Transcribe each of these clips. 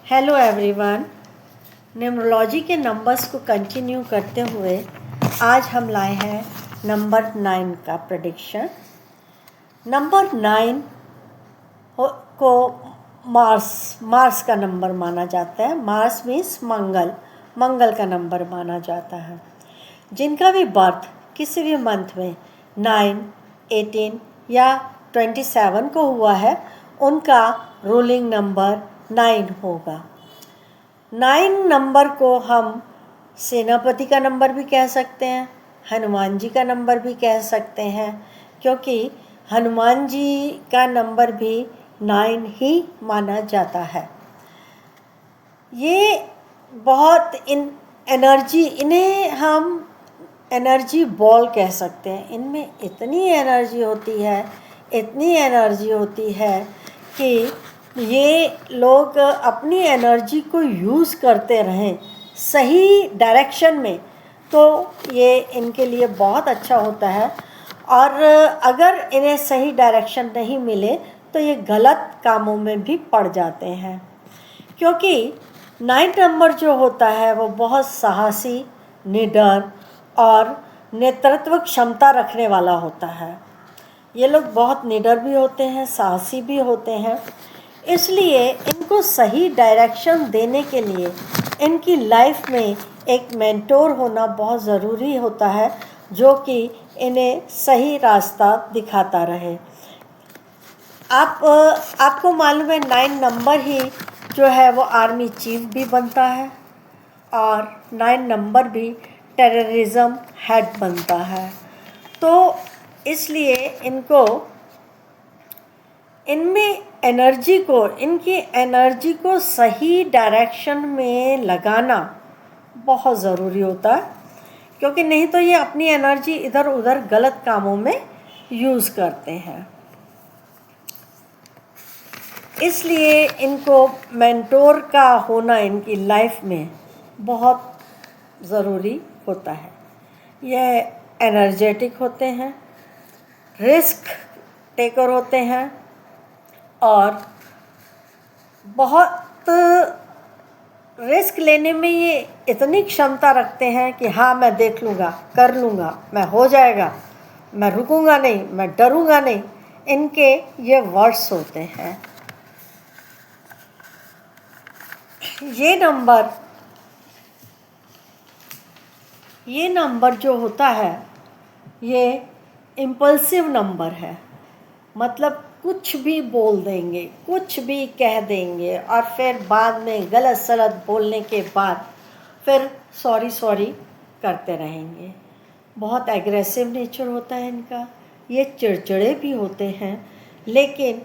Hello everyone. Numerology के numbers को continue करते हुए आज हम लाए हैं नंबर 9 का प्रेडिक्शन। नंबर 9 को मार्स का नंबर माना जाता है। मार्स मीन्स मंगल का नंबर माना जाता है। जिनका भी बर्थ किसी भी मंथ में 9, 18 या 27 को हुआ है उनका रूलिंग नंबर 9 होगा। 9 नंबर को हम सेनापति का नंबर भी कह सकते हैं, हनुमान जी का नंबर भी कह सकते हैं, क्योंकि हनुमान जी का नंबर भी 9 ही माना जाता है। ये बहुत इन्हें हम एनर्जी बॉल कह सकते हैं। इनमें इतनी एनर्जी होती है कि ये लोग अपनी एनर्जी को यूज़ करते रहें सही डायरेक्शन में, तो ये इनके लिए बहुत अच्छा होता है। और अगर इन्हें सही डायरेक्शन नहीं मिले तो ये गलत कामों में भी पड़ जाते हैं, क्योंकि 9 नंबर जो होता है वो बहुत साहसी, निडर और नेतृत्व क्षमता रखने वाला होता है। ये लोग बहुत निडर भी होते हैं, साहसी भी होते हैं। इसलिए इनको सही डायरेक्शन देने के लिए इनकी लाइफ में एक मेंटोर होना बहुत ज़रूरी होता है, जो कि इन्हें सही रास्ता दिखाता रहे। आपको मालूम है 9 नंबर ही जो है वो आर्मी चीफ भी बनता है, और 9 नंबर भी टेररिज्म हेड बनता है। तो इसलिए इनकी एनर्जी को सही डायरेक्शन में लगाना बहुत ज़रूरी होता है, क्योंकि नहीं तो ये अपनी एनर्जी इधर उधर गलत कामों में यूज़ करते हैं। इसलिए इनको मेंटोर का होना इनकी लाइफ में बहुत ज़रूरी होता है। यह एनर्जेटिक होते हैं, रिस्क टेकर होते हैं और बहुत रिस्क लेने में ये इतनी क्षमता रखते हैं कि हाँ, मैं देख लूँगा, कर लूँगा, मैं हो जाएगा, मैं रुकूँगा नहीं, मैं डरूँगा नहीं, इनके ये वर्ड्स होते हैं। ये नंबर जो होता है ये इम्पल्सिव नंबर है। मतलब कुछ भी बोल देंगे, कुछ भी कह देंगे, और फिर बाद में गलत सलत बोलने के बाद फिर सॉरी करते रहेंगे। बहुत एग्रेसिव नेचर होता है इनका। ये चिड़चिड़े भी होते हैं, लेकिन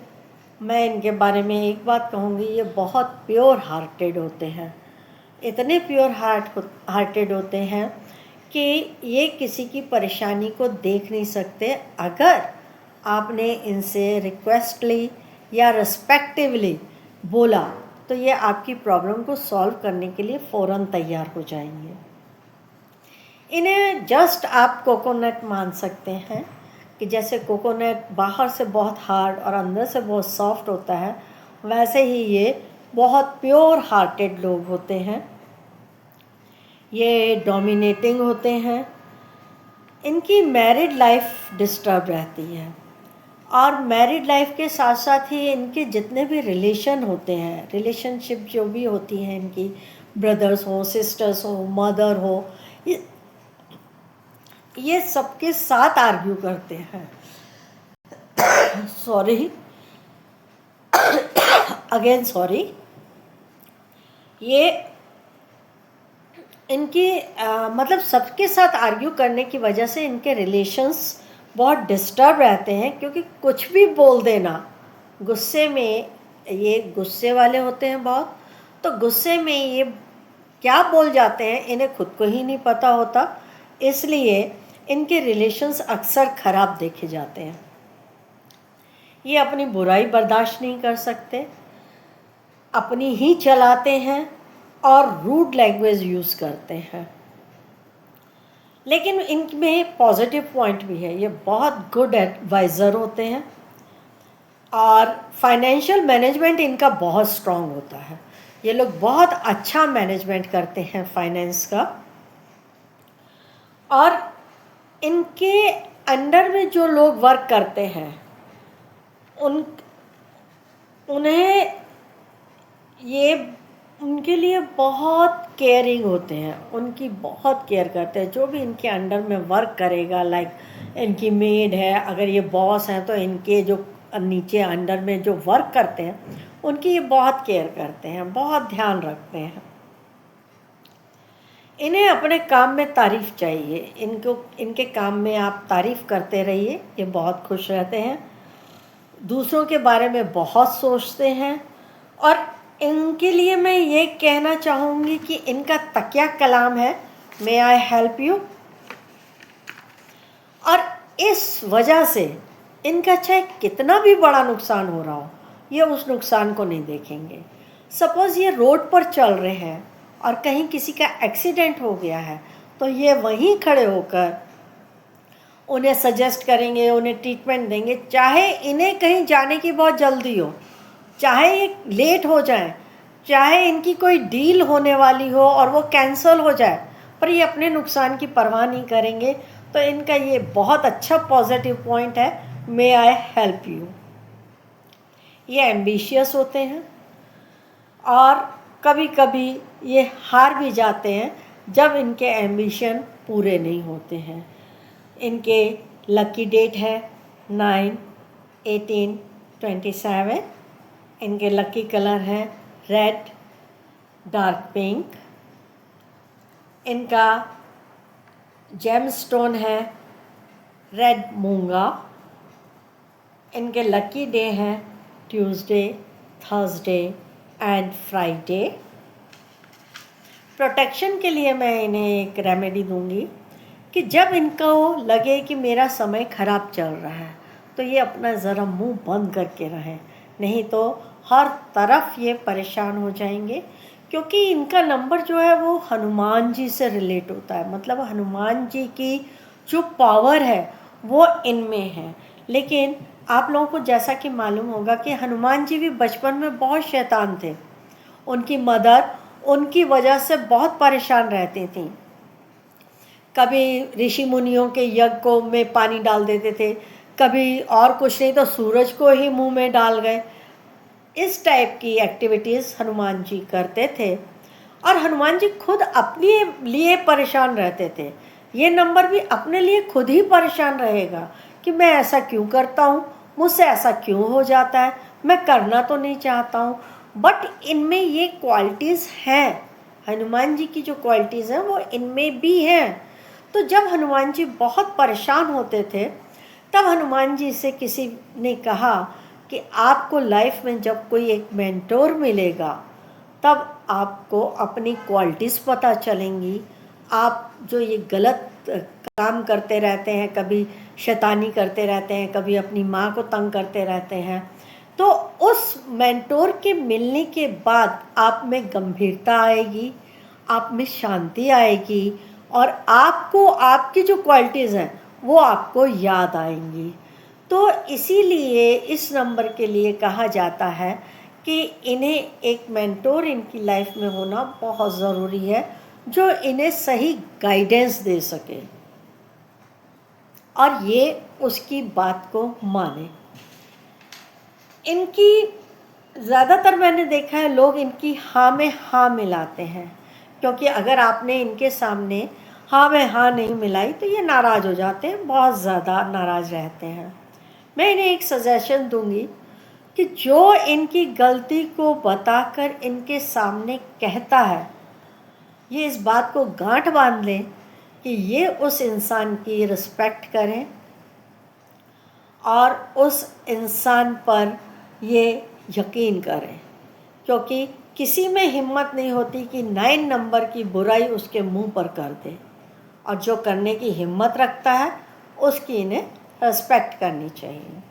मैं इनके बारे में एक बात कहूँगी, ये बहुत प्योर हार्टेड होते हैं। इतने प्योर हार्टेड होते हैं कि ये किसी की परेशानी को देख नहीं सकते। अगर आपने इनसे रिक्वेस्टली या रिस्पेक्टिवली बोला तो ये आपकी प्रॉब्लम को सॉल्व करने के लिए फ़ौरन तैयार हो जाएंगे। इन्हें जस्ट आप कोकोनट मान सकते हैं कि जैसे कोकोनट बाहर से बहुत हार्ड और अंदर से बहुत सॉफ्ट होता है, वैसे ही ये बहुत प्योर हार्टेड लोग होते हैं। ये डोमिनेटिंग होते हैं। इनकी मैरिड लाइफ डिस्टर्ब रहती है, और मैरिड लाइफ के साथ साथ ही इनके जितने भी रिलेशन होते हैं, रिलेशनशिप जो भी होती हैं इनकी, ब्रदर्स हो, सिस्टर्स हो, मदर हो, ये सबके साथ आर्ग्यू करते हैं। सॉरी। ये इनकी मतलब सबके साथ आर्ग्यू करने की वजह से इनके रिलेशंस बहुत डिस्टर्ब रहते हैं, क्योंकि कुछ भी बोल देना, गुस्से में, ये गुस्से वाले होते हैं बहुत, तो गुस्से में ये क्या बोल जाते हैं इन्हें खुद को ही नहीं पता होता। इसलिए इनके रिलेशंस अक्सर ख़राब देखे जाते हैं। ये अपनी बुराई बर्दाश्त नहीं कर सकते, अपनी ही चलाते हैं और रूड लैंग्वेज यूज़ करते हैं। लेकिन इनमें पॉजिटिव पॉइंट भी है, ये बहुत गुड एडवाइज़र होते हैं और फाइनेंशियल मैनेजमेंट इनका बहुत स्ट्रांग होता है। ये लोग बहुत अच्छा मैनेजमेंट करते हैं फाइनेंस का। और इनके अंडर में जो लोग वर्क करते हैं उन्हें ये उनके लिए बहुत केयरिंग होते हैं, उनकी बहुत केयर करते हैं। जो भी इनके अंडर में वर्क करेगा, लाइक इनकी मेड है, अगर ये बॉस हैं तो इनके जो नीचे अंडर में जो वर्क करते हैं उनकी ये बहुत केयर करते हैं, बहुत ध्यान रखते हैं। इन्हें अपने काम में तारीफ़ चाहिए, इनके काम में आप तारीफ़ करते रहिए, ये बहुत खुश रहते हैं, दूसरों के बारे में बहुत सोचते हैं। और इनके लिए मैं ये कहना चाहूँगी कि इनका तकिया कलाम है, मे आई हेल्प यू। और इस वजह से इनका चाहे कितना भी बड़ा नुकसान हो रहा हो, ये उस नुकसान को नहीं देखेंगे। सपोज़ ये रोड पर चल रहे हैं और कहीं किसी का एक्सीडेंट हो गया है, तो ये वहीं खड़े होकर उन्हें सजेस्ट करेंगे, उन्हें ट्रीटमेंट देंगे, चाहे इन्हें कहीं जाने की बहुत जल्दी हो, चाहे ये लेट हो जाए, चाहे इनकी कोई डील होने वाली हो और वो कैंसिल हो जाए, पर ये अपने नुकसान की परवाह नहीं करेंगे। तो इनका ये बहुत अच्छा पॉजिटिव पॉइंट है, मे आई हेल्प यू। ये एम्बिशियस होते हैं और कभी कभी ये हार भी जाते हैं जब इनके एम्बिशन पूरे नहीं होते हैं। इनके लकी डेट है 9, 18, 27। इनके लकी कलर है रेड, डार्क पिंक। इनका जेम स्टोन है रेड मूंगा। इनके लकी डे हैं Tuesday, Thursday and Friday. Protection के लिए मैं इन्हें एक रेमेडी दूंगी कि जब इनको लगे कि मेरा समय ख़राब चल रहा है तो ये अपना ज़रा मुंह बंद करके रहें, नहीं तो हर तरफ ये परेशान हो जाएंगे। क्योंकि इनका नंबर जो है वो हनुमान जी से रिलेट होता है, मतलब हनुमान जी की जो पावर है वो इनमें है। लेकिन आप लोगों को जैसा कि मालूम होगा कि हनुमान जी भी बचपन में बहुत शैतान थे। उनकी मदर उनकी वजह से बहुत परेशान रहती थी। कभी ऋषि मुनियों के यज्ञ को में पानी डाल देते थे, कभी और कुछ नहीं तो सूरज को ही मुंह में डाल गए। इस टाइप की एक्टिविटीज़ हनुमान जी करते थे और हनुमान जी खुद अपने लिए परेशान रहते थे। ये नंबर भी अपने लिए खुद ही परेशान रहेगा कि मैं ऐसा क्यों करता हूँ, मुझसे ऐसा क्यों हो जाता है, मैं करना तो नहीं चाहता हूँ, बट इनमें ये क्वालिटीज़ हैं। हनुमान जी की जो क्वालिटीज़ हैं वो इनमें भी हैं। तो जब हनुमान जी बहुत परेशान होते थे तब हनुमान जी से किसी ने कहा कि आपको लाइफ में जब कोई एक मेंटोर मिलेगा तब आपको अपनी क्वालिटीज़ पता चलेंगी। आप जो ये गलत काम करते रहते हैं, कभी शैतानी करते रहते हैं, कभी अपनी माँ को तंग करते रहते हैं, तो उस मेंटोर के मिलने के बाद आप में गंभीरता आएगी, आप में शांति आएगी और आपको आपकी जो क्वालिटीज़ हैं वो आपको याद आएंगी। तो इसीलिए इस नंबर के लिए कहा जाता है कि इन्हें एक मेंटोर इनकी लाइफ में होना बहुत ज़रूरी है, जो इन्हें सही गाइडेंस दे सके और ये उसकी बात को माने। इनकी ज़्यादातर मैंने देखा है लोग इनकी हाँ में हाँ मिलाते हैं, क्योंकि अगर आपने इनके सामने हाँ में हाँ नहीं मिलाई तो ये नाराज़ हो जाते हैं, बहुत ज़्यादा नाराज़ रहते हैं। मैं इन्हें एक सजेशन दूंगी कि जो इनकी गलती को बताकर इनके सामने कहता है, ये इस बात को गांठ बांध लें कि ये उस इंसान की रिस्पेक्ट करें और उस इंसान पर ये यकीन करें, क्योंकि किसी में हिम्मत नहीं होती कि 9 नंबर की बुराई उसके मुंह पर कर दे, और जो करने की हिम्मत रखता है उसकी इन्हें रिस्पेक्ट करनी चाहिए।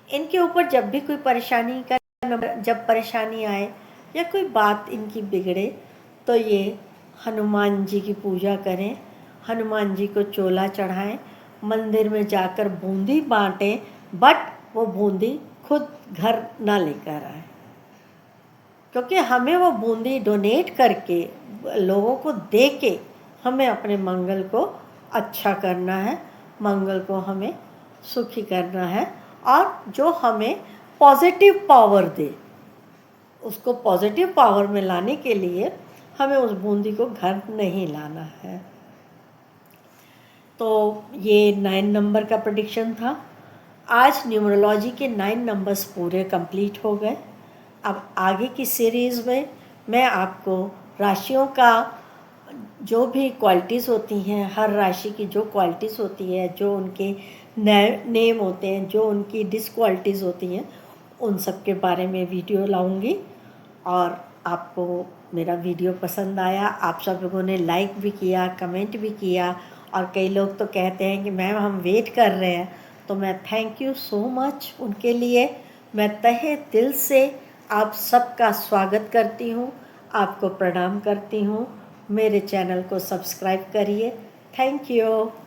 इनके ऊपर जब भी कोई परेशानी का नंबर, जब परेशानी आए या कोई बात इनकी बिगड़े तो ये हनुमान जी की पूजा करें, हनुमान जी को चोला चढ़ाएं, मंदिर में जाकर बूंदी बांटें, बट वो बूंदी खुद घर ना लेकर आए। क्योंकि हमें वो बूंदी डोनेट करके लोगों को दे के हमें अपने मंगल को अच्छा करना है, मंगल को हमें सुखी करना है, और जो हमें पॉजिटिव पावर दे, उसको पॉजिटिव पावर में लाने के लिए हमें उस बूंदी को घर नहीं लाना है। तो ये 9 नंबर का प्रेडिक्शन था। आज न्यूमरोलॉजी के 9 नंबर्स पूरे कंप्लीट हो गए। अब आगे की सीरीज़ में मैं आपको राशियों का जो भी क्वालिटीज़ होती हैं, हर राशि की जो क्वालिटीज़ होती है, जो उनके नेम होते हैं, जो उनकी डिसक्वालिटीज़ होती हैं, उन सब के बारे में वीडियो लाऊंगी। और आपको मेरा वीडियो पसंद आया, आप सब लोगों ने लाइक भी किया, कमेंट भी किया, और कई लोग तो कहते हैं कि मैम हम वेट कर रहे हैं, तो मैं थैंक यू सो मच उनके लिए। मैं तहे दिल से आप सबका स्वागत करती हूँ, आपको प्रणाम करती हूँ। मेरे चैनल को सब्सक्राइब करिए। Thank you.